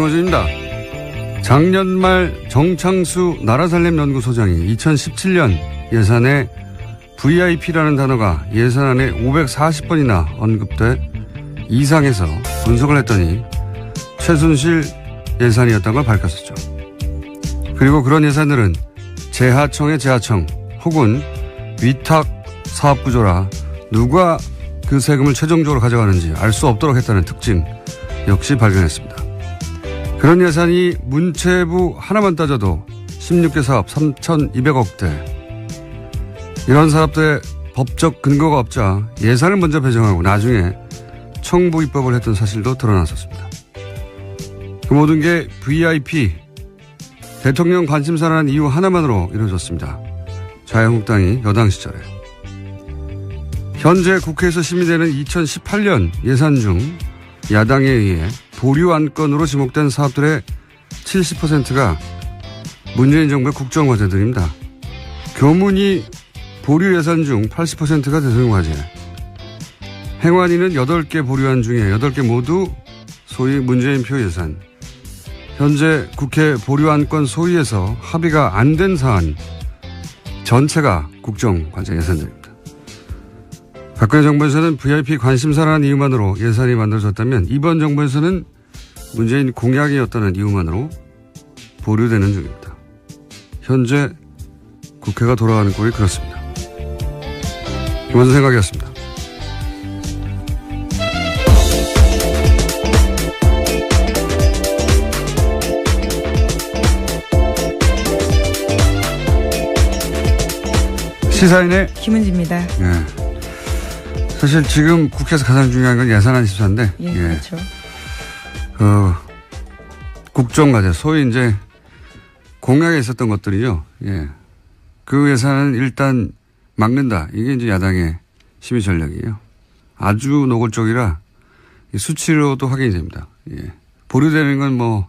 입니다. 작년 말 정창수 나라살림연구소장이 2017년 예산에 VIP라는 단어가 예산안에 540번이나 언급돼 이상해서 분석을 했더니 최순실 예산이었던 걸 밝혔었죠. 그리고 그런 예산들은 재하청의 재하청 혹은 위탁 사업 구조라 누가 그 세금을 최종적으로 가져가는지 알 수 없도록 했다는 특징 역시 발견했습니다. 그런 예산이 문체부 하나만 따져도 16개 사업 3,200억대. 이런 사업들의 법적 근거가 없자 예산을 먼저 배정하고 나중에 청부 입법을 했던 사실도 드러났었습니다. 그 모든 게 VIP, 대통령 관심사라는 이유 하나만으로 이루어졌습니다. 자유한국당이 여당 시절에. 현재 국회에서 심의되는 2018년 예산 중 야당에 의해 보류 안건으로 지목된 사업들의 70%가 문재인 정부의 국정과제들입니다. 교문이 보류 예산 중 80%가 대통령과제. 행안위는 8개 보류안 중에 8개 모두 소위 문재인표 예산. 현재 국회 보류 안건 소위에서 합의가 안 된 사안 전체가 국정과제 예산들입니다. 박근혜 정부에서는 VIP 관심사라는 이유만으로 예산이 만들어졌다면 이번 정부에서는 문재인 공약이었다는 이유만으로 보류되는 중입니다. 현재 국회가 돌아가는 꼴이 그렇습니다. 김원준 생각이었습니다. 시사인의 김은지입니다. 네. 사실 지금 국회에서 가장 중요한 건 예산안 심사인데, 예, 그렇죠. 국정과제, 소위 이제 공약에 있었던 것들이요. 예. 그 예산은 일단 막는다. 이게 이제 야당의 심의 전략이에요. 아주 노골적이라 수치로도 확인이 됩니다. 예. 보류되는 건 뭐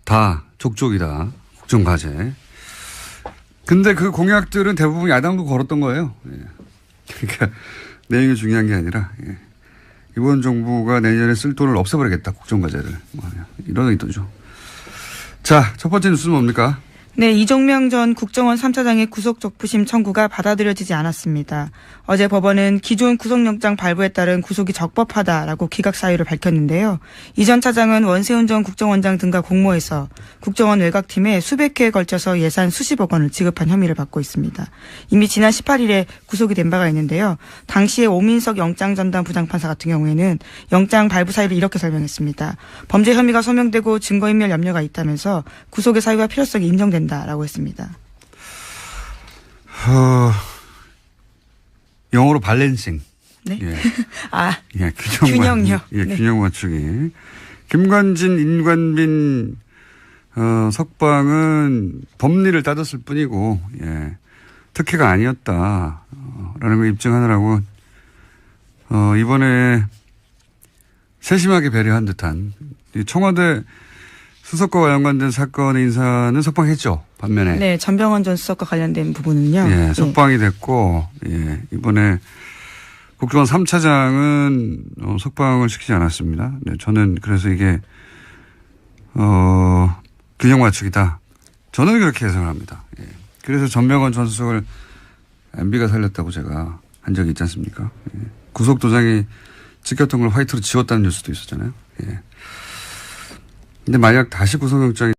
다 족족이다. 국정과제. 근데 그 공약들은 대부분 야당도 걸었던 거예요. 예. 그러니까 내용이 중요한 게 아니라 예. 이번 정부가 내년에 쓸 돈을 없애버리겠다. 국정과제를. 이런 의도죠. 자, 첫 번째 뉴스는 뭡니까? 네, 이종명 전 국정원 3차장의 구속적부심 청구가 받아들여지지 않았습니다. 어제 법원은 기존 구속영장 발부에 따른 구속이 적법하다라고 기각 사유를 밝혔는데요. 이 전 차장은 원세훈 전 국정원장 등과 공모해서 국정원 외곽팀에 수백 회에 걸쳐서 예산 수십억 원을 지급한 혐의를 받고 있습니다. 이미 지난 18일에 구속이 된 바가 있는데요. 당시에 오민석 영장전담 부장판사 같은 경우에는 영장 발부 사유를 이렇게 설명했습니다. 범죄 혐의가 소명되고 증거인멸 염려가 있다면서 구속의 사유와 필요성이 인정된다라고 했습니다. 영어로 발렌싱. 네. 예. 아, 예, 균형요. 예, 네. 균형 맞추기. 김관진, 인관빈, 석방은 법리를 따졌을 뿐이고, 예, 특혜가 아니었다. 라는 걸 입증하느라고, 이번에 세심하게 배려한 듯한 청와대 수석과 관련된 사건의 인사는 석방했죠. 반면에. 네, 전병헌 전 수석과 관련된 부분은요. 예, 석방이 됐고, 예, 이번에 국정원 3차장은 석방을 시키지 않았습니다. 네, 저는 그래서 이게, 균형 맞추기다. 저는 그렇게 해석을 합니다. 예. 그래서 전병헌 전 수석을 MB가 살렸다고 제가 한 적이 있지 않습니까? 예. 구속도장이 찍혔던 걸 화이트로 지웠다는 뉴스도 있었잖아요. 예. 근데 만약 다시 구속영장이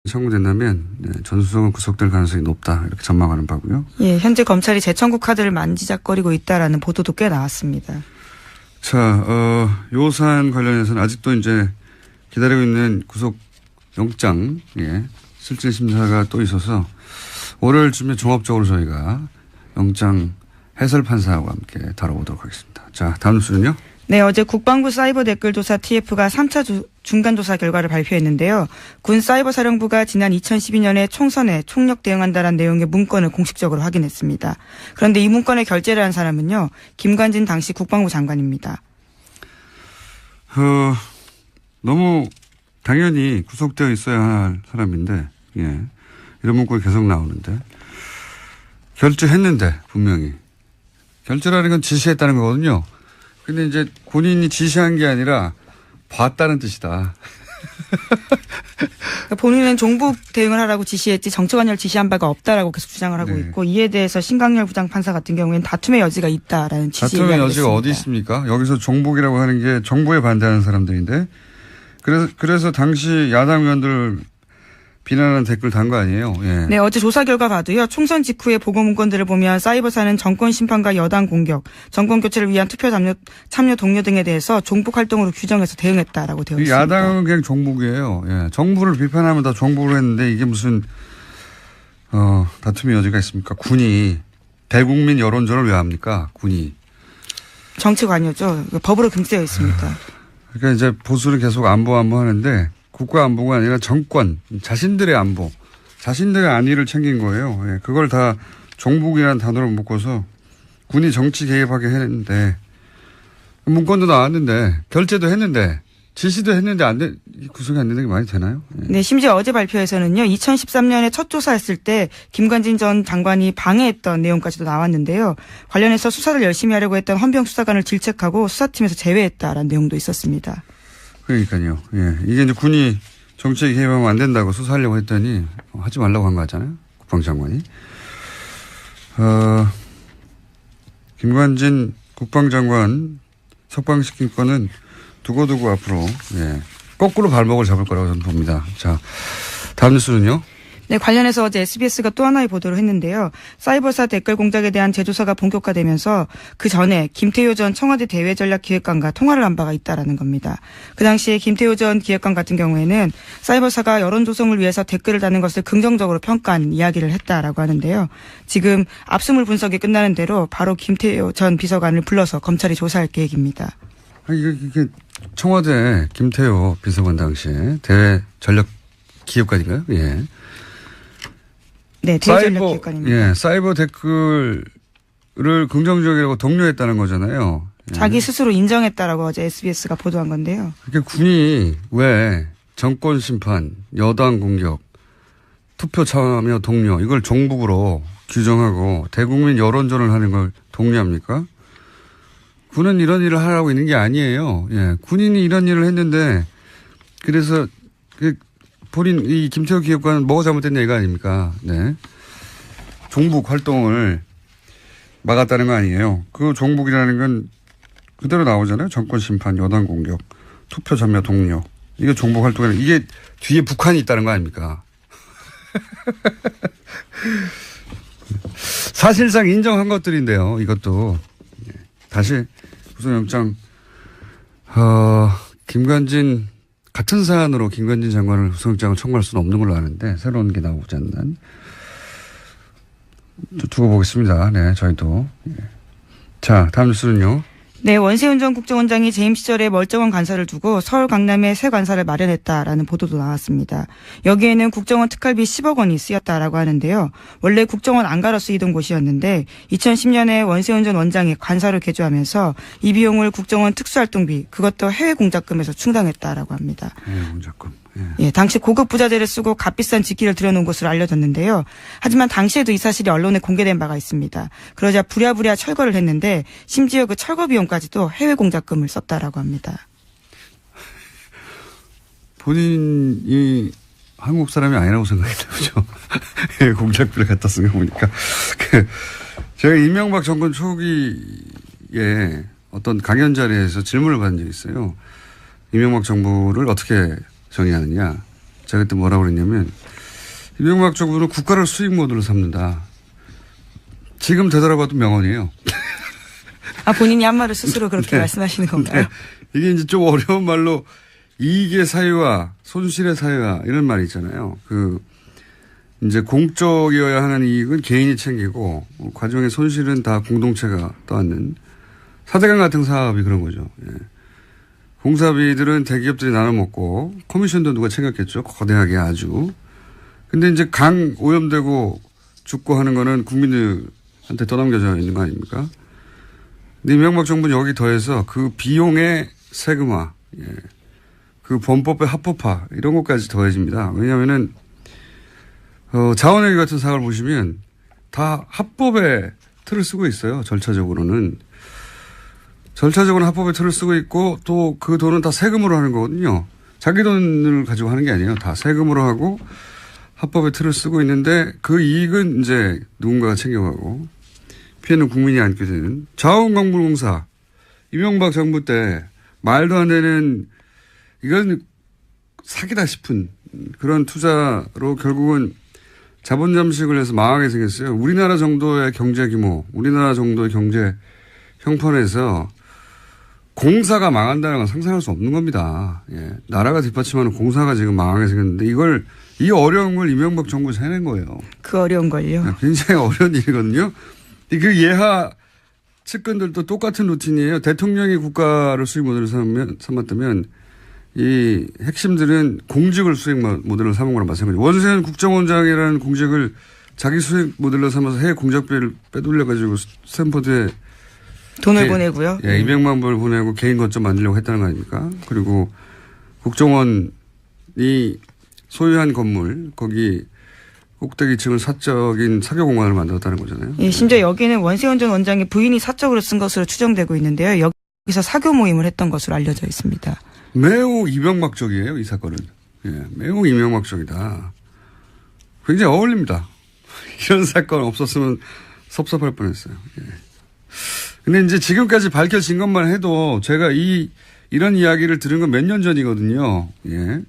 청구된다면 전 수석은 구속될 가능성이 높다 이렇게 전망하는 바고요. 예, 현재 검찰이 재청구 카드를 만지작거리고 있다라는 보도도 꽤 나왔습니다. 자, 요 사안 관련해서는 아직도 이제 기다리고 있는 구속영장, 예, 실질 심사가 또 있어서 월요일쯤에 종합적으로 저희가 영장 해설 판사와 함께 다뤄보도록 하겠습니다. 자, 다음 뉴스는요. 네, 어제 국방부 사이버 댓글조사 TF가 3차 중간조사 결과를 발표했는데요. 군 사이버사령부가 지난 2012년에 총선에 총력 대응한다는 내용의 문건을 공식적으로 확인했습니다. 그런데 이 문건에 결재를 한 사람은요. 김관진 당시 국방부 장관입니다. 너무 당연히 구속되어 있어야 할 사람인데, 예, 이런 문구가 계속 나오는데 결재했는데 분명히 결재라는 건 지시했다는 거거든요. 근데 이제 본인이 지시한 게 아니라 봤다는 뜻이다. 그러니까 본인은 종북 대응을 하라고 지시했지 정치관여를 지시한 바가 없다라고 계속 주장을 하고 네. 있고 이에 대해서 신강렬 부장판사 같은 경우에는 다툼의 여지가 있다라는 취지의 다툼의 이야기를 여지가 했습니다. 어디 있습니까? 여기서 종북이라고 하는 게 정부에 반대하는 사람들인데 그래서 당시 야당 의원들 비난하는 댓글 단 거 아니에요? 예. 네, 어제 조사 결과 봐도요. 총선 직후의 보고 문건들을 보면 사이버사는 정권 심판과 여당 공격, 정권 교체를 위한 투표 참여 동료 등에 대해서 종북 활동으로 규정해서 대응했다라고 되어 있습니다. 야당은 그냥 종북이에요. 예. 정부를 비판하면 다 종북을 했는데 이게 무슨 다툼의 여지가 있습니까? 군이 대국민 여론전을 왜 합니까? 군이. 정치 관여죠. 법으로 금지되어 있습니다. 그러니까 이제 보수는 계속 안보 하는데 국가 안보가 아니라 정권, 자신들의 안보, 자신들의 안위를 챙긴 거예요. 예, 그걸 다 종북이라는 단어로 묶어서 군이 정치 개입하게 했는데 문건도 나왔는데 결재도 했는데 지시도 했는데 구성이 안 되는 게 많이 되나요? 예. 네, 심지어 어제 발표에서는요. 2013년에 첫 조사했을 때 김관진 전 장관이 방해했던 내용까지도 나왔는데요. 관련해서 수사를 열심히 하려고 했던 헌병 수사관을 질책하고 수사팀에서 제외했다라는 내용도 있었습니다. 그러니까요. 예. 이게 이제 군이 정치에 개입하면 안 된다고 수사하려고 했더니 하지 말라고 한 거 같잖아요. 국방장관이. 김관진 국방장관 석방시킨 거는 두고두고 앞으로 거꾸로 발목을 잡을 거라고 저는 봅니다. 자, 다음 뉴스는요. 네, 관련해서 어제 SBS가 또 하나의 보도를 했는데요. 사이버사 댓글 공작에 대한 재조사가 본격화되면서 그 전에 김태효 전 청와대 대외전략기획관과 통화를 한 바가 있다라는 겁니다. 그 당시에 김태효 전 기획관 같은 경우에는 사이버사가 여론 조성을 위해서 댓글을 다는 것을 긍정적으로 평가한 이야기를 했다라고 하는데요. 지금 압수물 분석이 끝나는 대로 바로 김태효 전 비서관을 불러서 검찰이 조사할 계획입니다. 이게 청와대 김태효 비서관 당시에 대외전략기획관인가요? 예. 네, 대외전략기획관입니다. 예, 사이버 댓글을 긍정적이라고 독려했다는 거잖아요. 예. 자기 스스로 인정했다라고 어제 SBS가 보도한 건데요. 그러니까 군이 왜 정권 심판, 여당 공격, 투표 참여 독려 이걸 종북으로 규정하고 대국민 여론전을 하는 걸 독려합니까? 군은 이런 일을 하라고 있는 게 아니에요. 예, 군인이 이런 일을 했는데 그래서 본인 이 김태호 기획관은 뭐가 잘못됐냐 이거 아닙니까? 네. 종북 활동을 막았다는 거 아니에요. 그 종북이라는 건 그대로 나오잖아요. 정권 심판, 여당 공격, 투표 참여 독려. 이게 종북 활동이라 이게 뒤에 북한이 있다는 거 아닙니까? 사실상 인정한 것들인데요. 이것도 다시 구속영장 김관진 같은 사안으로 김관진 장관을 구속영장을 청구할 수는 없는 걸로 아는데 새로운 게 나오지 않는 두고 보겠습니다. 네, 저희도. 자, 다음 뉴스는요. 네, 원세훈 전 국정원장이 재임 시절에 멀쩡한 관사를 두고 서울 강남에 새 관사를 마련했다라는 보도도 나왔습니다. 여기에는 국정원 특활비 10억 원이 쓰였다라고 하는데요. 원래 국정원 안가로 쓰이던 곳이었는데 2010년에 원세훈 전 원장이 관사로 개조하면서 이 비용을 국정원 특수활동비 그것도 해외 공작금에서 충당했다라고 합니다. 해외 공작금. 예, 당시 고급 부자재를 쓰고 값비싼 직기를 들여놓은 것으로 알려졌는데요. 하지만 당시에도 이 사실이 언론에 공개된 바가 있습니다. 그러자 부랴부랴 철거를 했는데 심지어 그 철거 비용까지도 해외 공작금을 썼다라고 합니다. 본인이 한국 사람이 아니라고 생각했나 보죠. 해외 공작비를 갖다 쓴 거 보니까. 제가 이명박 정권 초기에 어떤 강연 자리에서 질문을 받은 적이 있어요. 이명박 정부를 어떻게 정의하느냐. 제가 그때 뭐라고 그랬냐면 이명박 정부는 국가를 수익 모드로 삼는다. 지금 되돌아봐도 명언이에요. 아, 본인이 한 말을 스스로 그렇게 말씀하시는 건가요? 이게 이제 좀 어려운 말로 이익의 사유와 손실의 사유와 이런 말이 있잖아요. 이제 공적이어야 하는 이익은 개인이 챙기고 과정의 손실은 다 공동체가 떠안는 사대강 같은 사업이 그런 거죠. 예. 공사비들은 대기업들이 나눠 먹고 커미션도 누가 챙겼겠죠. 거대하게 아주. 근데 이제 강 오염되고 죽고 하는 거는 국민들한테 떠넘겨져 있는 거 아닙니까? 근데 이명박 정부는 여기 더해서 그 비용의 세금화, 예. 그 범법의 합법화 이런 것까지 더해집니다. 왜냐하면은 자원회계 같은 사업을 보시면 다 합법의 틀을 쓰고 있어요. 절차적으로는. 절차적으로 합법의 틀을 쓰고 있고 또 그 돈은 다 세금으로 하는 거거든요. 자기 돈을 가지고 하는 게 아니에요. 다 세금으로 하고 합법의 틀을 쓰고 있는데 그 이익은 이제 누군가가 챙겨가고 피해는 국민이 안게 되는 자원광물공사 이명박 정부 때 말도 안 되는 이건 사기다 싶은 그런 투자로 결국은 자본 잠식을 해서 망하게 생겼어요. 우리나라 정도의 경제 규모, 우리나라 정도의 경제 형편에서 공사가 망한다는 건 상상할 수 없는 겁니다. 예. 나라가 뒷받침하는 공사가 지금 망하게 생겼는데 이 어려움을 이명박 정부에서 해낸 거예요. 그 어려운 걸요. 굉장히 어려운 일이거든요. 그 예하 측근들도 똑같은 루틴이에요. 대통령이 국가를 수익 모델을 삼았다면 이 핵심들은 공직을 수익 모델로 삼은 거랑 마찬가지죠. 원세훈 국정원장이라는 공직을 자기 수익 모델로 삼아서 해외 공작비를 빼돌려가지고 스탠퍼드에 돈을 보내고요. 예, 200만 불을 보내고 개인 거점 만들려고 했다는 거 아닙니까? 그리고 국정원이 소유한 건물, 거기 꼭대기층을 사적인 사교 공간을 만들었다는 거잖아요. 예, 심지어 여기는 원세훈 전 원장의 부인이 사적으로 쓴 것으로 추정되고 있는데요. 여기서 사교 모임을 했던 것으로 알려져 있습니다. 매우 이명박적이에요, 이 사건은. 예, 매우 이명박적이다. 굉장히 어울립니다. 이런 사건 없었으면 섭섭할 뻔했어요. 예. 근데 이제 지금까지 밝혀진 것만 해도 제가 이런 이야기를 들은 건 몇 년 전이거든요. 예.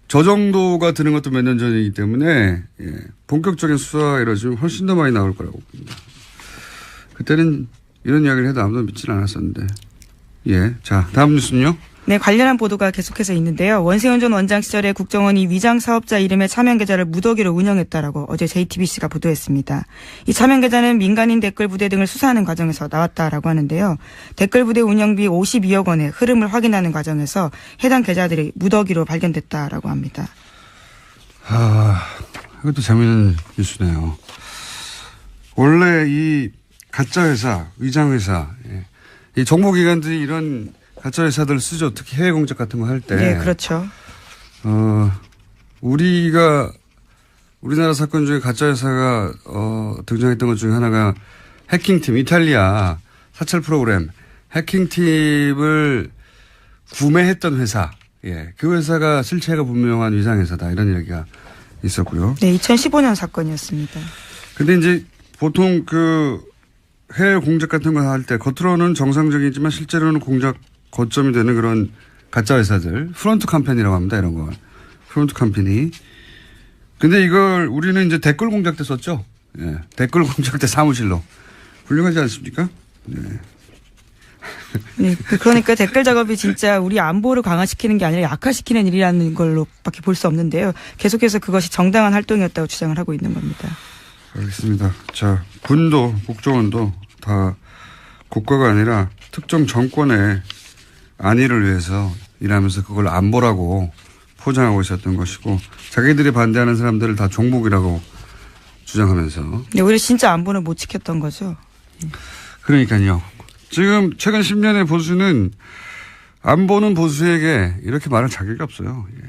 저 정도가 드는 것도 몇 년 전이기 때문에, 예. 본격적인 수사가 이루어지면 훨씬 더 많이 나올 거라고 봅니다. 그때는 이런 이야기를 해도 아무도 믿지는 않았었는데. 예. 자, 다음 뉴스는요? 네, 관련한 보도가 계속해서 있는데요. 원세훈 전 원장 시절에 국정원이 위장 사업자 이름의 차명 계좌를 무더기로 운영했다라고 어제 JTBC가 보도했습니다. 이 차명 계좌는 민간인 댓글 부대 등을 수사하는 과정에서 나왔다라고 하는데요. 댓글 부대 운영비 52억 원의 흐름을 확인하는 과정에서 해당 계좌들이 무더기로 발견됐다라고 합니다. 이것도 재미있는 뉴스네요. 원래 이 가짜 회사, 위장 회사, 예. 이 정보기관들이 이런 가짜 회사들 쓰죠. 특히 해외 공작 같은 거 할 때. 네, 그렇죠. 우리나라 사건 중에 가짜 회사가 등장했던 것 중에 하나가 해킹팀, 이탈리아 사찰 프로그램 해킹팀을 구매했던 회사. 예, 그 회사가 실체가 분명한 위장 회사다 이런 얘기가 있었고요. 네, 2015년 사건이었습니다. 근데 이제 보통 그 해외 공작 같은 거 할 때 겉으로는 정상적이지만 실제로는 공작 거점이 되는 그런 가짜 회사들, 프론트 캠페인이라고 합니다. 이런 걸. 프론트 캠페인이. 근데 이걸 우리는 이제 댓글 공작 때 썼죠. 예. 댓글 공작 때 사무실로. 훌륭하지 않습니까? 네. 네, 그러니까 댓글 작업이 진짜 우리 안보를 강화시키는 게 아니라 약화시키는 일이라는 걸로밖에 볼 수 없는데요. 계속해서 그것이 정당한 활동이었다고 주장을 하고 있는 겁니다. 알겠습니다. 자, 군도, 국정원도 다 국가가 아니라 특정 정권의 안위를 위해서 일하면서 그걸 안보라고 포장하고 있었던 것이고 자기들이 반대하는 사람들을 다 종북이라고 주장하면서. 네, 오히려 진짜 안보를 못 지켰던 거죠. 그러니까요. 지금 최근 10년의 보수는 안보는 보수에게 이렇게 말할 자격이 없어요. 예.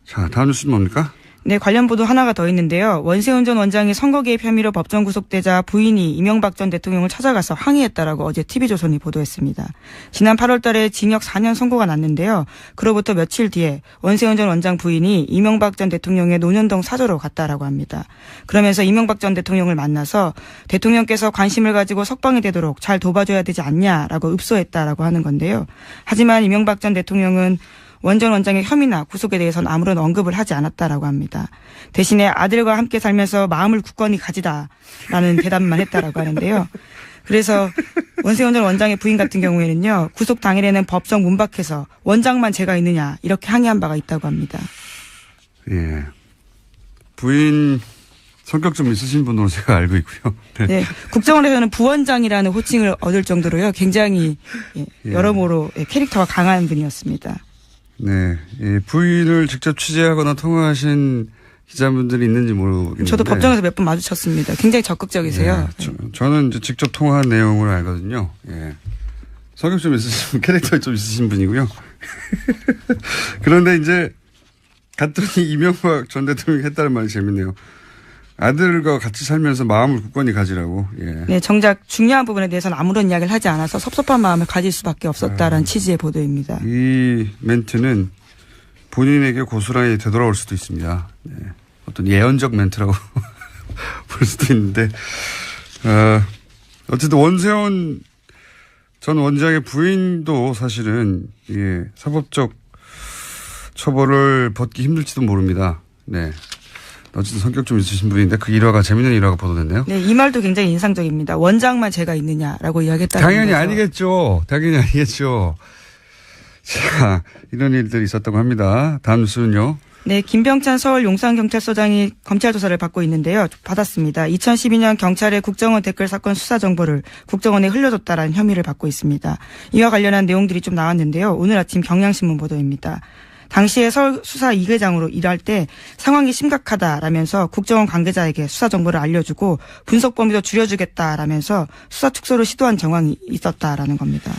자, 다음 뉴스는 뭡니까? 네, 관련 보도 하나가 더 있는데요. 원세훈 전 원장이 선거 개입 혐의로 법정 구속되자 부인이 이명박 전 대통령을 찾아가서 항의했다라고 어제 TV조선이 보도했습니다. 지난 8월 달에 징역 4년 선고가 났는데요. 그로부터 며칠 뒤에 원세훈 전 원장 부인이 이명박 전 대통령의 논현동 사저로 갔다라고 합니다. 그러면서 이명박 전 대통령을 만나서 대통령께서 관심을 가지고 석방이 되도록 잘 도와줘야 되지 않냐라고 읍소했다라고 하는 건데요. 하지만 이명박 전 대통령은 원 전 원장의 혐의나 구속에 대해서는 아무런 언급을 하지 않았다라고 합니다. 대신에 아들과 함께 살면서 마음을 굳건히 가지다라는 대답만 했다라고 하는데요. 그래서 원세훈 전 원장의 부인 같은 경우에는요. 구속 당일에는 법정 문 밖에서 원장만 제가 있느냐 이렇게 항의한 바가 있다고 합니다. 예. 부인 성격 좀 있으신 분으로 제가 알고 있고요. 네. 네. 국정원에서는 부원장이라는 호칭을 얻을 정도로요. 굉장히 여러모로 캐릭터가 강한 분이었습니다. 네. 예, 부인을 직접 취재하거나 통화하신 기자분들이 있는지 모르겠는데. 저도 법정에서 몇 번 마주쳤습니다. 굉장히 적극적이세요. 예, 저는 이제 직접 통화한 내용을 알거든요. 예. 성격 좀 있으신 분, 캐릭터 좀 있으신 분이고요. 그런데 이제 갔더니 이명박 전 대통령이 했다는 말이 재밌네요. 아들과 같이 살면서 마음을 굳건히 가지라고. 예. 네, 정작 중요한 부분에 대해서는 아무런 이야기를 하지 않아서 섭섭한 마음을 가질 수밖에 없었다라는 취지의 보도입니다. 이 멘트는 본인에게 고스란히 되돌아올 수도 있습니다. 네. 어떤 예언적 멘트라고 볼 수도 있는데, 어쨌든 원세훈 전 원장의 부인도 사실은 예, 사법적 처벌을 받기 힘들지도 모릅니다. 네. 어쨌든 성격 좀 있으신 분인데 그 일화가 재밌는 일화가 보도됐네요. 네, 이 말도 굉장히 인상적입니다. 원장만 죄가 있느냐라고 이야기했다는 당연히 거죠. 아니겠죠. 당연히 아니겠죠. 자, 이런 일들이 있었다고 합니다. 다음 뉴스는요. 네, 김병찬 서울 용산경찰서장이 검찰 조사를 받고 있는데요. 받았습니다. 2012년 경찰의 국정원 댓글 사건 수사 정보를 국정원에 흘려줬다라는 혐의를 받고 있습니다. 이와 관련한 내용들이 좀 나왔는데요. 오늘 아침 경향신문 보도입니다. 당시에 서울 수사 2계장으로 일할 때 상황이 심각하다라면서 국정원 관계자에게 수사 정보를 알려주고 분석 범위도 줄여주겠다라면서 수사 축소를 시도한 정황이 있었다라는 겁니다.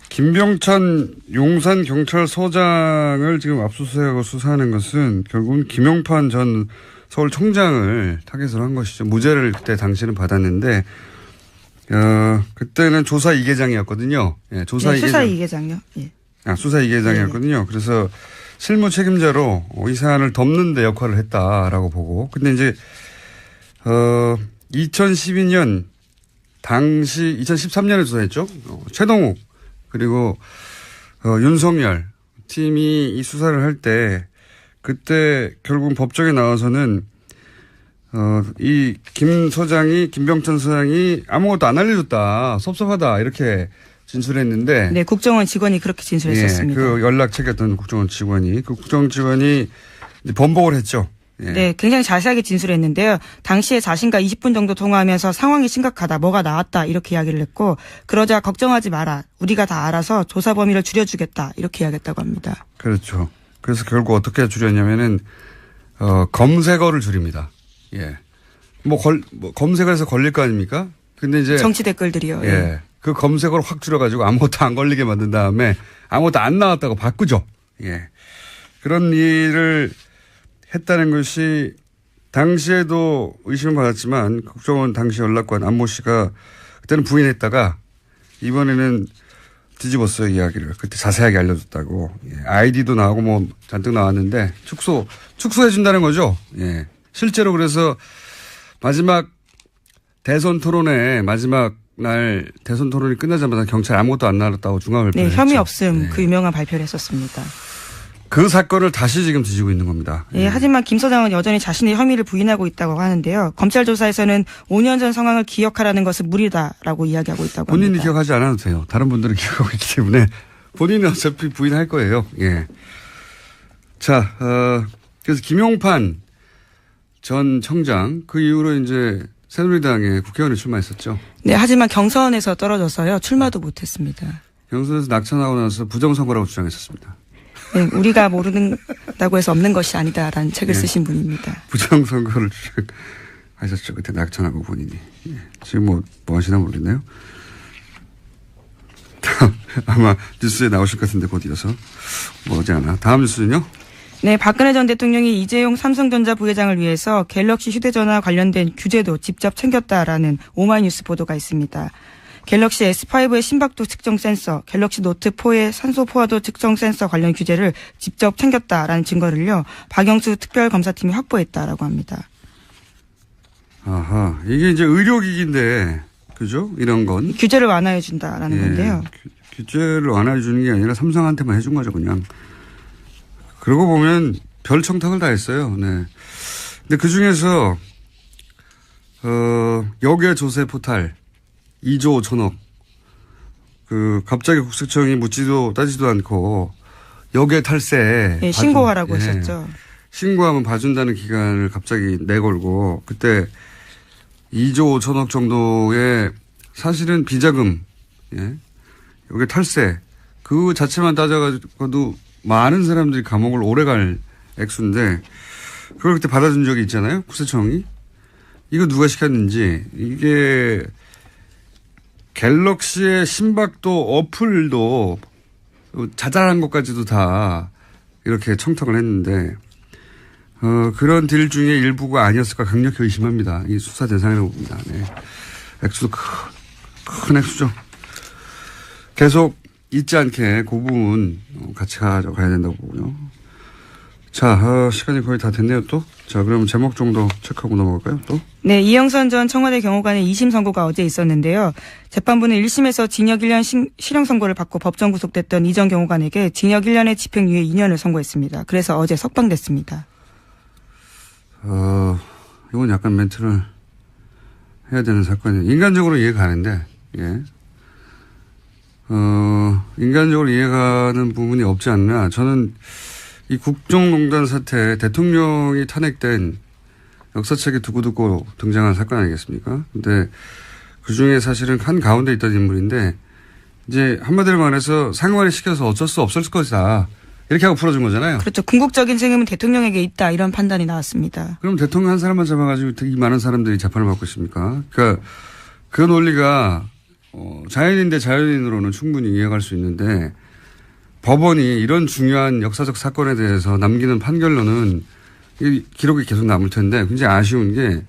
김병찬 용산경찰서장을 지금 압수수색하고 수사하는 것은 결국은 김용판 전 서울청장을 타겟으로 한 것이죠. 무죄를 그때 당시는 받았는데 그때는 조사 2계장이었거든요. 예, 조사 네, 2계장. 수사 2계장요. 예. 수사 2계장이었거든요. 그래서 실무 책임자로 이 사안을 덮는 데 역할을 했다라고 보고. 근데 이제 2012년 당시 2013년에 조사했죠. 최동욱 그리고 윤석열 팀이 이 수사를 할 때 그때 결국은 법정에 나와서는 이 김병찬 서장이 아무것도 안 알려줬다, 섭섭하다 이렇게 진술했는데. 네, 국정원 직원이 그렇게 진술했었습니다. 예, 그 연락 체계했던 국정원 직원이 그 국정원 직원이 번복을 했죠. 예. 네, 굉장히 자세하게 진술했는데요. 당시에 자신과 20분 정도 통화하면서 상황이 심각하다, 뭐가 나왔다 이렇게 이야기를 했고 그러자 걱정하지 마라, 우리가 다 알아서 조사 범위를 줄여주겠다 이렇게 이야기했다고 합니다. 그렇죠. 그래서 결국 어떻게 줄였냐면은 검색어를 줄입니다. 예, 검색어에서 걸릴 거 아닙니까? 근데 이제 정치 댓글들이요. 예, 그 검색어를 확 줄여가지고 아무것도 안 걸리게 만든 다음에 아무것도 안 나왔다고 바꾸죠. 예, 그런 일을 했다는 것이 당시에도 의심을 받았지만 국정원 당시 연락관 안모 씨가 그때는 부인했다가 이번에는 뒤집었어요, 이야기를. 그때 자세하게 알려줬다고. 예, 아이디도 나오고 뭐 잔뜩 나왔는데 축소해준다는 거죠. 예, 실제로 그래서 마지막 대선 토론회 마지막 날 대선 토론이 끝나자마자 경찰 아무것도 안 나왔다고 중앙을 네, 발표했죠. 혐의 없음. 네. 그 유명한 발표를 했었습니다. 그 사건을 다시 지금 뒤지고 있는 겁니다. 예, 하지만 김 서장은 여전히 자신의 혐의를 부인하고 있다고 하는데요. 검찰 조사에서는 5년 전 상황을 기억하라는 것은 무리다라고 이야기하고 있다고 본인이 합니다. 기억하지 않아도 돼요. 다른 분들은 기억하고 있기 때문에 본인은 어차피 부인할 거예요. 예. 자, 그래서 김용판 전 청장 그 이후로 이제 새누리당에 국회의원에 출마했었죠. 네, 하지만 경선에서 떨어져서요. 출마도 못했습니다. 경선에서 낙천하고 나서 부정선거라고 주장했었습니다. 네, 우리가 모른다고 해서 없는 것이 아니다라는 책을 네. 쓰신 분입니다. 부정선거를 주장하셨죠. 그때 낙천하고 본인이. 예. 지금 뭐 하시나 모르겠네요. 아마 뉴스에 나오실 것 같은데 곧 이어서 뭐지 않아. 다음 뉴스는요. 네, 박근혜 전 대통령이 이재용 삼성전자 부회장을 위해서 갤럭시 휴대전화 관련된 규제도 직접 챙겼다라는 오마이뉴스 보도가 있습니다. 갤럭시 S5의 심박도 측정 센서, 갤럭시 노트4의 산소 포화도 측정 센서 관련 규제를 직접 챙겼다라는 증거를요. 박영수 특별검사팀이 확보했다라고 합니다. 아하, 이게 이제 의료기기인데, 그죠? 이런 건. 규제를 완화해 준다라는 건데요. 규제를 완화해 주는 게 아니라 삼성한테만 해준 거죠, 그냥. 그러고 보면 별 청탁을 다 했어요. 네. 근데 그 중에서, 역외 조세 포탈 2조 5천억. 갑자기 국세청이 묻지도 따지도 않고 역외 탈세. 예, 신고하라고 했었죠. 신고하면 봐준다는 기간을 갑자기 내걸고 그때 2조 5천억 정도의 사실은 비자금, 예. 여기 탈세. 그 자체만 따져가지고도 많은 사람들이 감옥을 오래 갈 액수인데 그걸 그때 받아준 적이 있잖아요. 국세청이. 이거 누가 시켰는지. 이게 갤럭시의 심박도 어플도 자잘한 것까지도 다 이렇게 청탁을 했는데 그런 딜 중에 일부가 아니었을까 강력히 의심합니다. 이 수사 대상이라고 봅니다. 네. 액수도 큰 액수죠. 계속 잊지 않게 그 부분 같이 가져가야 된다고 보고요. 자, 시간이 거의 다 됐네요, 또. 자, 그럼 제목 정도 체크하고 넘어갈까요, 또? 네, 이영선 전 청와대 경호관의 2심 선고가 어제 있었는데요. 재판부는 1심에서 징역 1년 실형 선고를 받고 법정 구속됐던 이 전 경호관에게 징역 1년에 집행유예 2년을 선고했습니다. 그래서 어제 석방됐습니다. 이건 약간 멘트를 해야 되는 사건이에요. 인간적으로 이해가 가는데, 예. 인간적으로 이해가는 부분이 없지 않나. 저는 이 국정농단 사태, 대통령이 탄핵된 역사책에 두고두고 등장한 사건 아니겠습니까? 근데 그 중에 사실은 한 가운데 있던 인물인데, 이제 한마디로 말해서 상관이 시켜서 어쩔 수 없을 것이다. 이렇게 하고 풀어준 거잖아요. 그렇죠. 궁극적인 책임은 대통령에게 있다. 이런 판단이 나왔습니다. 그럼 대통령 한 사람만 잡아가지고 이 많은 사람들이 재판을 받고 있습니까? 그러니까 그 논리가 자연인 대 자연인으로는 충분히 이해할 수 있는데 법원이 이런 중요한 역사적 사건에 대해서 남기는 판결로는 이 기록이 계속 남을 텐데 굉장히 아쉬운 게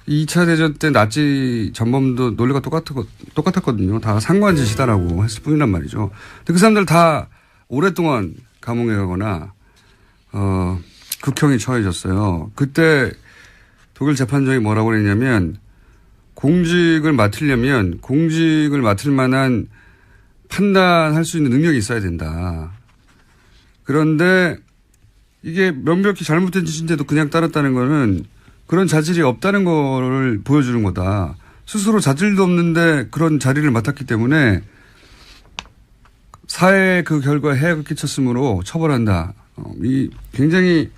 2차 대전 때 나치 전범도 논리가 똑같았거든요. 다 상관 짓이다라고 했을 뿐이란 말이죠. 근데 그 사람들 다 오랫동안 감옥에 가거나 극형이 처해졌어요. 그때 독일 재판정이 뭐라고 그랬냐면 공직을 맡으려면 공직을 맡을 만한 판단할 수 있는 능력이 있어야 된다. 그런데 이게 명백히 잘못된 짓인데도 그냥 따랐다는 거는 그런 자질이 없다는 거를 보여주는 거다. 스스로 자질도 없는데 그런 자리를 맡았기 때문에 사회에 그 결과에 해악을 끼쳤으므로 처벌한다. 이 굉장히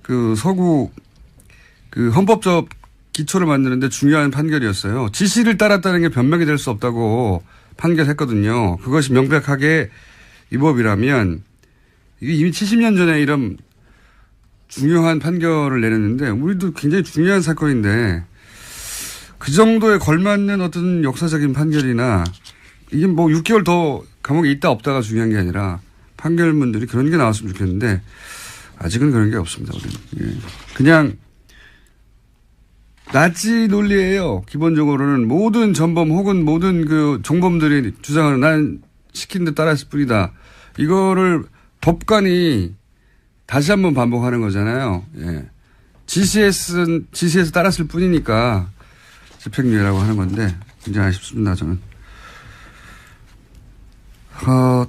그 서구 그 헌법적 기초를 만드는데 중요한 판결이었어요. 지시를 따랐다는 게 변명이 될 수 없다고 판결했거든요. 그것이 명백하게 위법이라면 이게 이미 70년 전에 이런 중요한 판결을 내렸는데 우리도 굉장히 중요한 사건인데 그 정도에 걸맞는 어떤 역사적인 판결이나 이게 뭐 6개월 더 감옥에 있다 없다가 중요한 게 아니라 판결문들이 그런 게 나왔으면 좋겠는데 아직은 그런 게 없습니다. 우리는. 예. 그냥 나치 논리예요. 기본적으로는 모든 전범 혹은 모든 그 종범들이 주장하는 난 시킨 데 따랐을 뿐이다. 이거를 법관이 다시 한번 반복하는 거잖아요. 예. 지시에서 따랐을 뿐이니까 집행유예라고 하는 건데 굉장히 아쉽습니다. 저는.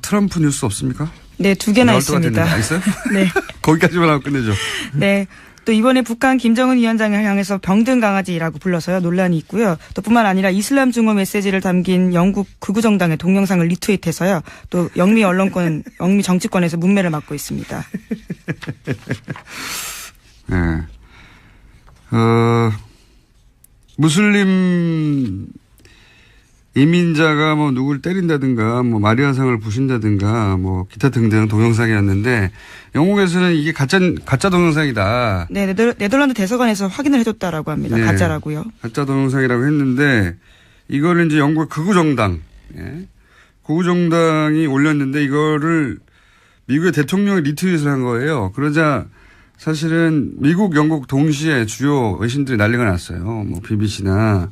트럼프 뉴스 없습니까? 네, 2개나 있습니다. 있어요? 네. 거기까지만 하고 끝내죠. 네. 또 이번에 북한 김정은 위원장을 향해서 병든 강아지라고 불러서요 논란이 있고요. 또 뿐만 아니라 이슬람 증오 메시지를 담긴 영국 극우 정당의 동영상을 리트윗해서요. 또 영미 정치권에서 문매를 맞고 있습니다. 네. 무슬림 이민자가 뭐 누굴 때린다든가 뭐 마리아상을 부신다든가 뭐 기타 등등 동영상이었는데 영국에서는 이게 가짜 동영상이다. 네, 네덜란드 대사관에서 확인을 해줬다라고 합니다. 네, 가짜라고요. 가짜 동영상이라고 했는데 이거를 이제 영국 극우 정당, 극우 정당이 올렸는데 이거를 미국의 대통령이 리트윗을 한 거예요. 그러자 사실은 미국, 영국 동시에 주요 외신들이 난리가 났어요. 뭐 BBC나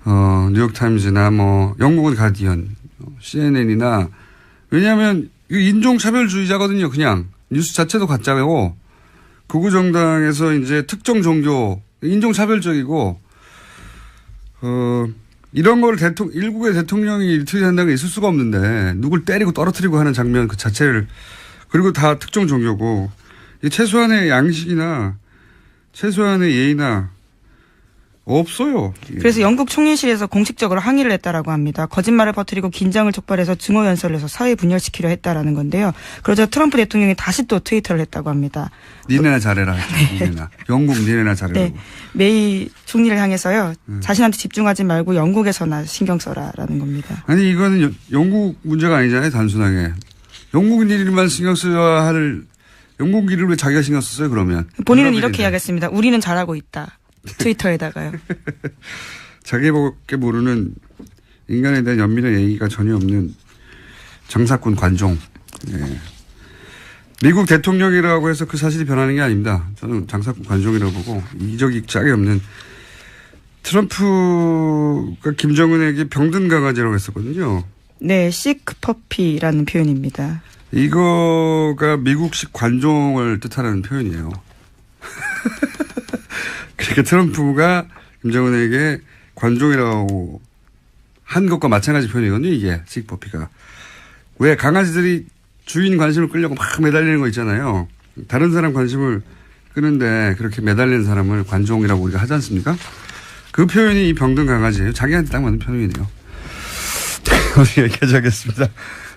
뉴욕타임즈나 뭐 영국은 가디언, CNN이나 왜냐하면 인종차별주의자거든요. 그냥 뉴스 자체도 가짜고 극우 정당에서 이제 특정 종교 인종차별적이고 이런 걸 일국의 대통령이 리트윗한다는 게 있을 수가 없는데 누굴 때리고 떨어뜨리고 하는 장면 그 자체를 그리고 다 특정 종교고 최소한의 양식이나 최소한의 예의나 없어요. 그래서 영국 총리실에서 공식적으로 항의를 했다라고 합니다. 거짓말을 퍼뜨리고 긴장을 촉발해서 증오 연설을 해서 사회 분열시키려 했다라는 건데요. 그러자 트럼프 대통령이 다시 또 트위터를 했다고 합니다. 니네나 잘해라. 니네나. 영국 니네나 잘해라. 네. 메이 총리를 향해서요. 자신한테 집중하지 말고 영국에서나 신경 써라라는 겁니다. 아니 이거는 영국 문제가 아니잖아요. 단순하게. 영국 일만 신경 써야 할 영국 일을 왜 자기가 신경 썼어요 그러면. 본인은 이렇게 이야기했습니다. 우리는 잘하고 있다. 트위터에다가요. 자기밖에 모르는 인간에 대한 연민의 예의가 전혀 없는 정사꾼 관종. 예. 미국 대통령이라고 해서 그 사실이 변하는 게 아닙니다. 저는 장사꾼 관종이라고 보고 이적이 짝이 없는 트럼프가 김정은에게 병든 강아지라고 했었거든요. 네, 시크퍼피라는 표현입니다. 이거가 미국식 관종을 뜻하는 표현이에요. 그러니까 트럼프가 김정은에게 관종이라고 한 것과 마찬가지 표현이거든요. 이게 시크퍼피가. 왜 강아지들이 주인 관심을 끌려고 막 매달리는 거 있잖아요. 다른 사람 관심을 끄는데 그렇게 매달리는 사람을 관종이라고 우리가 하지 않습니까? 그 표현이 이 병든 강아지예요. 자기한테 딱 맞는 표현이네요. 어디 여기까지 하겠습니다.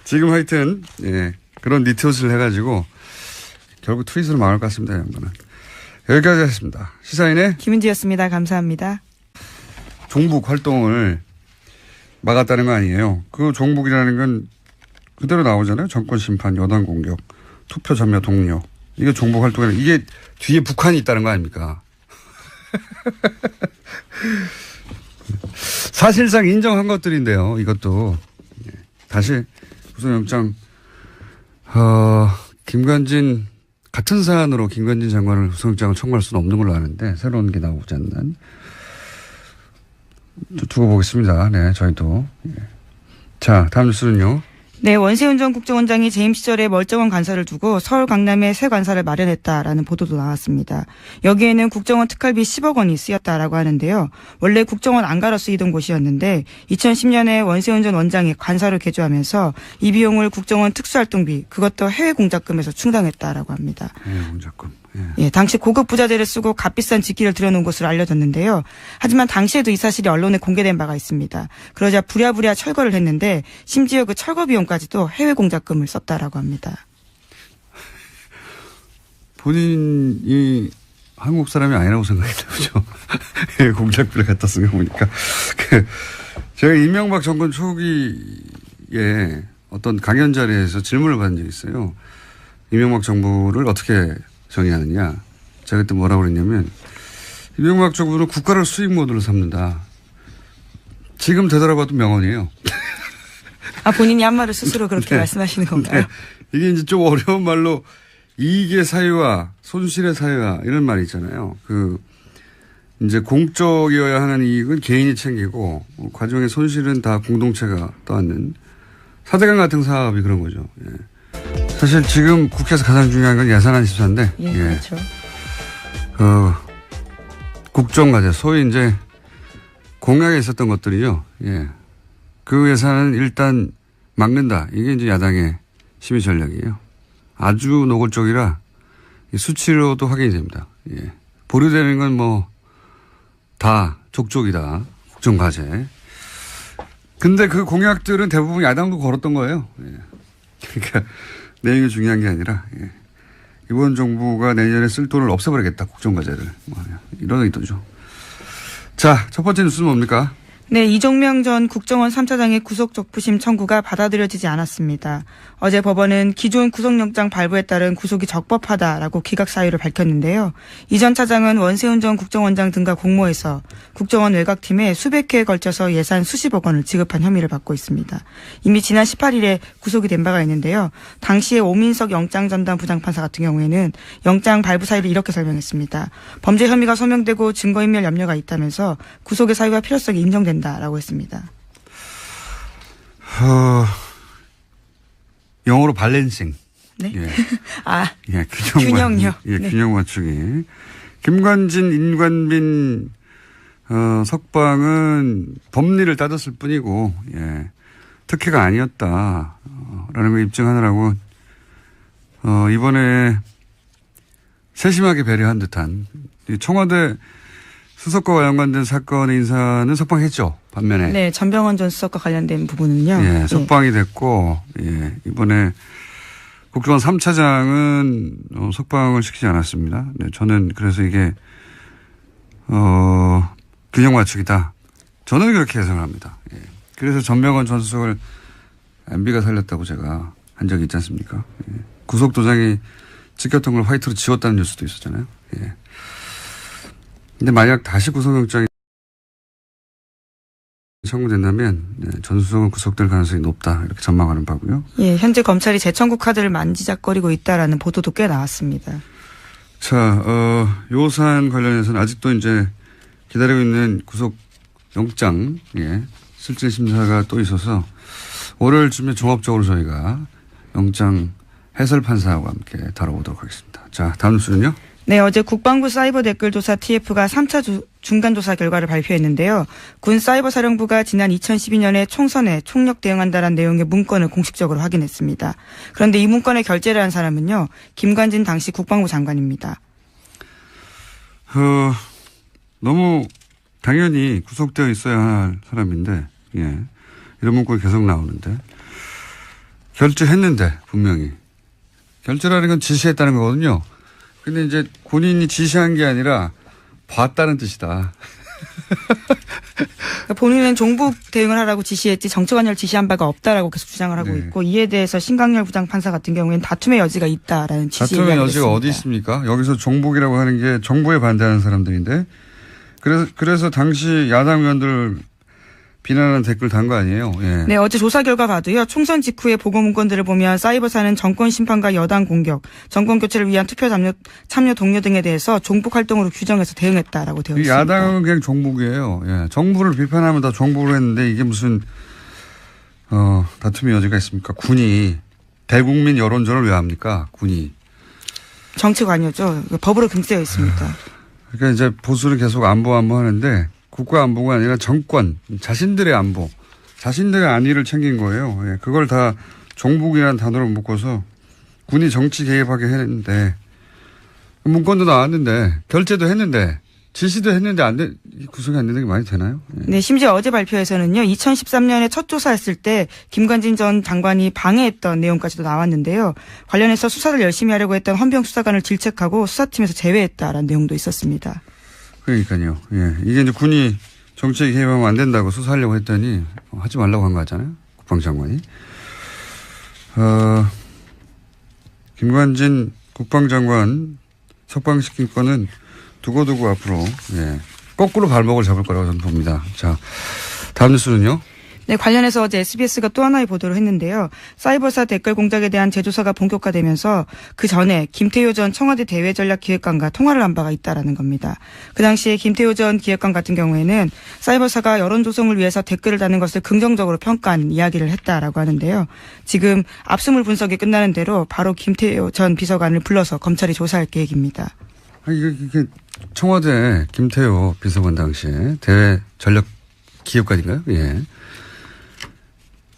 지금 하여튼 예, 그런 니트옷을 해가지고 결국 트윗으로 망할 것 같습니다. 양반은. 여기까지 하겠습니다. 시사인의 김은지였습니다. 감사합니다. 종북 활동을 막았다는 거 아니에요. 그 종북이라는 건 그대로 나오잖아요. 정권 심판, 여당 공격, 투표 참여 동료. 이게 종북 활동이라는 이게 뒤에 북한이 있다는 거 아닙니까? 사실상 인정한 것들인데요. 이것도 다시 구속영장 김관진 같은 사안으로 김관진 장관을 구속영장을 청구할 수는 없는 걸로 아는데 새로운 게 나오지 않는 두고 보겠습니다. 네, 저희도. 자, 다음 뉴스는요. 네, 원세훈 전 국정원장이 재임 시절에 멀쩡한 관사를 두고 서울 강남에 새 관사를 마련했다라는 보도도 나왔습니다. 여기에는 국정원 특활비 10억 원이 쓰였다라고 하는데요. 원래 국정원 안가로 쓰이던 곳이었는데 2010년에 원세훈 전 원장이 관사로 개조하면서 이 비용을 국정원 특수활동비 그것도 해외 공작금에서 충당했다라고 합니다. 해외 공작금. 예, 당시 고급 부자재를 쓰고 값비싼 직기를 들여놓은 것으로 알려졌는데요. 하지만 당시에도 이 사실이 언론에 공개된 바가 있습니다. 그러자 부랴부랴 철거를 했는데 심지어 그 철거 비용까지도 해외 공작금을 썼다라고 합니다. 본인이 한국 사람이 아니라고 생각했나 보죠. 해외 공작비를 갖다 쓴 거 보니까. 제가 이명박 정권 초기에 어떤 강연 자리에서 질문을 받은 적이 있어요. 이명박 정부를 어떻게 정의하느냐. 제가 그때 뭐라고 그랬냐면 이명박 정부는 국가를 수익 모드로 삼는다. 지금 되돌아봐도 명언이에요. 아, 본인이 한 말을 스스로 그렇게 네. 말씀하시는 건가요? 네. 이게 이제 좀 어려운 말로 이익의 사유와 손실의 사유와 이런 말이 있잖아요. 이제 공적이어야 하는 이익은 개인이 챙기고 과정의 손실은 다 공동체가 떠안는 사대강 같은 사업이 그런 거죠. 예. 사실 지금 국회에서 가장 중요한 건 예산안 심사인데. 예, 그렇죠. 국정과제, 소위 이제 공약에 있었던 것들이요. 예. 그 예산은 일단 막는다. 이게 이제 야당의 심의 전략이에요. 아주 노골적이라 수치로도 확인이 됩니다. 예. 보류되는 건 뭐 다 족족이다. 국정과제. 근데 그 공약들은 대부분 야당도 걸었던 거예요. 예. 그러니까 내용이 중요한 게 아니라 예. 이번 정부가 내년에 쓸 돈을 없애버리겠다. 국정과제를. 이런 의도죠. 자, 첫 번째 뉴스는 뭡니까? 네, 이종명 전 국정원 3차장의 구속적부심 청구가 받아들여지지 않았습니다. 어제 법원은 기존 구속영장 발부에 따른 구속이 적법하다라고 기각 사유를 밝혔는데요. 이 전 차장은 원세훈 전 국정원장 등과 공모해서 국정원 외곽팀에 수백 회에 걸쳐서 예산 수십억 원을 지급한 혐의를 받고 있습니다. 이미 지난 18일에 구속이 된 바가 있는데요. 당시에 오민석 영장전담 부장판사 같은 경우에는 영장 발부 사유를 이렇게 설명했습니다. 범죄 혐의가 소명되고 증거인멸 염려가 있다면서 구속의 사유와 필요성이 인정된다라고 했습니다. 영어로 밸런싱. 네. 예. 아, 예, 균형요. 예, 네. 균형 맞추기. 김관진, 인관빈, 석방은 법리를 따졌을 뿐이고, 예, 특혜가 아니었다. 라는 걸 입증하느라고, 이번에 세심하게 배려한 듯한 청와대 수석과 연관된 사건의 인사는 석방했죠. 반면에. 네, 전병헌 전 수석과 관련된 부분은요. 예, 석방이 됐고, 예, 이번에 국정원 3차장은 석방을 시키지 않았습니다. 네, 저는 그래서 이게, 균형 맞추기다. 저는 그렇게 해석을 합니다. 예. 그래서 전병헌 전 수석을 MB가 살렸다고 제가 한 적이 있지 않습니까? 예. 구속도장이 찍혔던 걸 화이트로 지웠다는 뉴스도 있었잖아요. 예. 근데 만약 다시 구속영장이 청구된다면 전수석은 구속될 가능성이 높다 이렇게 전망하는 바고요. 예, 현재 검찰이 재청구 카드를 만지작거리고 있다라는 보도도 꽤 나왔습니다. 자, 요 사안 관련해서는 아직도 이제 기다리고 있는 구속영장, 실질 심사가 또 있어서 월요일쯤에 종합적으로 저희가 영장 해설 판사와 함께 다뤄보도록 하겠습니다. 자, 다음 뉴스는요? 네, 어제 국방부 사이버 댓글조사 TF가 3차 중간조사 결과를 발표했는데요. 군 사이버사령부가 지난 2012년에 총선에 총력 대응한다는 내용의 문건을 공식적으로 확인했습니다. 그런데 이 문건에 결재를 한 사람은요, 김관진 당시 국방부 장관입니다. 너무 당연히 구속되어 있어야 할 사람인데, 이런 문구가 계속 나오는데, 결재했는데, 분명히. 결재라는 건 지시했다는 거거든요. 근데 이제 본인이 지시한 게 아니라 봤다는 뜻이다. 그러니까 본인은 종북 대응을 하라고 지시했지 정치관여를 지시한 바가 없다라고 계속 주장을 하고 있고, 이에 대해서 신강렬 부장판사 같은 경우에는 다툼의 여지가 있다라는 취지의 다툼의 이야기를 여지가 했습니다. 어디 있습니까? 여기서 종북이라고 하는 게 정부에 반대하는 사람들인데, 그래서 당시 야당 의원들 비난하는 댓글 단 거 아니에요? 예. 네, 어제 조사 결과 봐도요. 총선 직후의 보고 문건들을 보면 사이버사는 정권 심판과 여당 공격, 정권 교체를 위한 투표 참여 동료 등에 대해서 종북 활동으로 규정해서 대응했다라고 되어 있습니다. 야당은 그냥 종북이에요. 예. 정부를 비판하면 다 종북을 했는데 이게 무슨 다툼의 여지가 있습니까? 군이 대국민 여론전을 왜 합니까? 군이. 정치 관여죠. 법으로 금지되어 있습니다. 그러니까 이제 보수를 계속 안보 하는데 국가 안보가 아니라 정권, 자신들의 안보, 자신들의 안위를 챙긴 거예요. 예, 그걸 다 종북이라는 단어로 묶어서 군이 정치 개입하게 했는데, 문건도 나왔는데, 결재도 했는데, 지시도 했는데 구속이 안 되는 게 많이 되나요? 예. 네, 심지어 어제 발표에서는요, 2013년에 첫 조사했을 때 김관진 전 장관이 방해했던 내용까지도 나왔는데요. 관련해서 수사를 열심히 하려고 했던 헌병 수사관을 질책하고 수사팀에서 제외했다라는 내용도 있었습니다. 그러니까요. 예. 이게 이제 군이 정치에 개입하면 안 된다고 수사하려고 했더니 하지 말라고 한 거 같잖아요. 국방장관이. 김관진 국방장관 석방시킨 건은 두고두고 앞으로 거꾸로 발목을 잡을 거라고 저는 봅니다. 자, 다음 뉴스는요. 네, 관련해서 어제 SBS가 또 하나의 보도를 했는데요. 사이버사 댓글 공작에 대한 재조사가 본격화되면서 그 전에 김태효 전 청와대 대외전략기획관과 통화를 한 바가 있다라는 겁니다. 그 당시에 김태효 전 기획관 같은 경우에는 사이버사가 여론 조성을 위해서 댓글을 다는 것을 긍정적으로 평가한 이야기를 했다라고 하는데요. 지금 압수물 분석이 끝나는 대로 바로 김태효 전 비서관을 불러서 검찰이 조사할 계획입니다. 이게 청와대 김태효 비서관 당시에 대외전략기획관인가요? 예.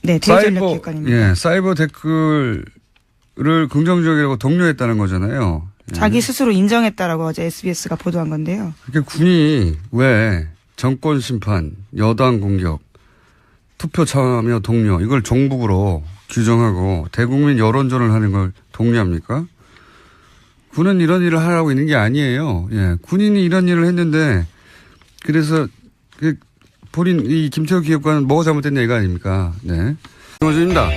네, 대외전략기획관입니다. 예, 사이버 댓글을 긍정적이라고 독려했다는 거잖아요. 예. 자기 스스로 인정했다라고 어제 SBS가 보도한 건데요. 그러니까 군이 왜 정권 심판, 여당 공격, 투표 참여 독려 이걸 종북으로 규정하고 대국민 여론전을 하는 걸 독려합니까? 군은 이런 일을 하라고 있는 게 아니에요. 예, 군인이 이런 일을 했는데 그래서 본인 이 김태호 기획관은 뭐가 잘못된 얘기가 아닙니까? 네. 김호준입니다.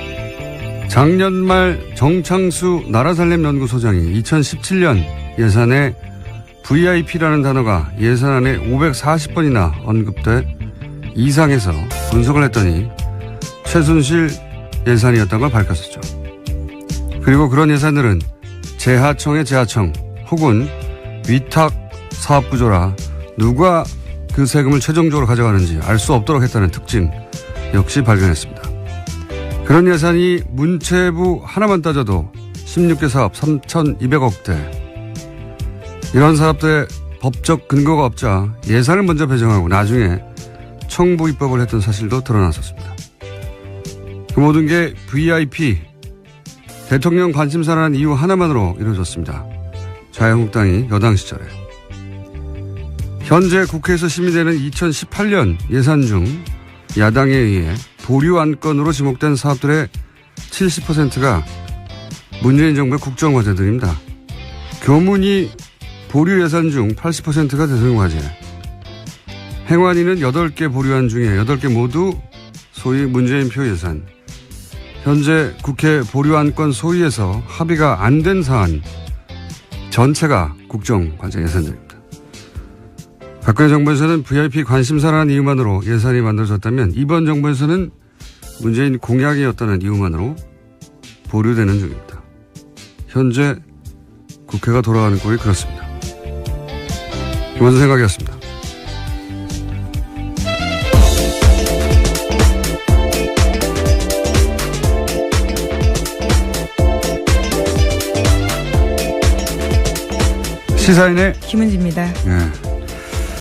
작년 말 정창수 나라살림연구소장이 2017년 예산에 VIP라는 단어가 예산안에 540번이나 언급돼 이상해서 분석을 했더니 최순실 예산이었던 걸 밝혔었죠. 그리고 그런 예산들은 재하청의 재하청 혹은 위탁 사업 구조라 누가 그 세금을 최종적으로 가져가는지 알 수 없도록 했다는 특징 역시 발견했습니다. 그런 예산이 문체부 하나만 따져도 16개 사업 3,200억대. 이런 사업들의 법적 근거가 없자 예산을 먼저 배정하고 나중에 청부 입법을 했던 사실도 드러났었습니다. 그 모든 게 VIP, 대통령 관심사라는 이유 하나만으로 이루어졌습니다. 자유한국당이 여당 시절에. 현재 국회에서 심의되는 2018년 예산 중 야당에 의해 보류 안건으로 지목된 사업들의 70%가 문재인 정부의 국정과제들입니다. 교문이 보류 예산 중 80%가 대통령과제. 행안위는 8개 보류안 중에 8개 모두 소위 문재인표 예산. 현재 국회 보류안건 소위에서 합의가 안 된 사안 전체가 국정과제 예산들입니다. 박근혜 정부에서는 VIP 관심사라는 이유만으로 예산이 만들어졌다면 이번 정부에서는 문재인 공약이었다는 이유만으로 보류되는 중입니다. 현재 국회가 돌아가는 꼴이 그렇습니다. 김원준 생각이었습니다. 시사인의 김은지입니다. 네.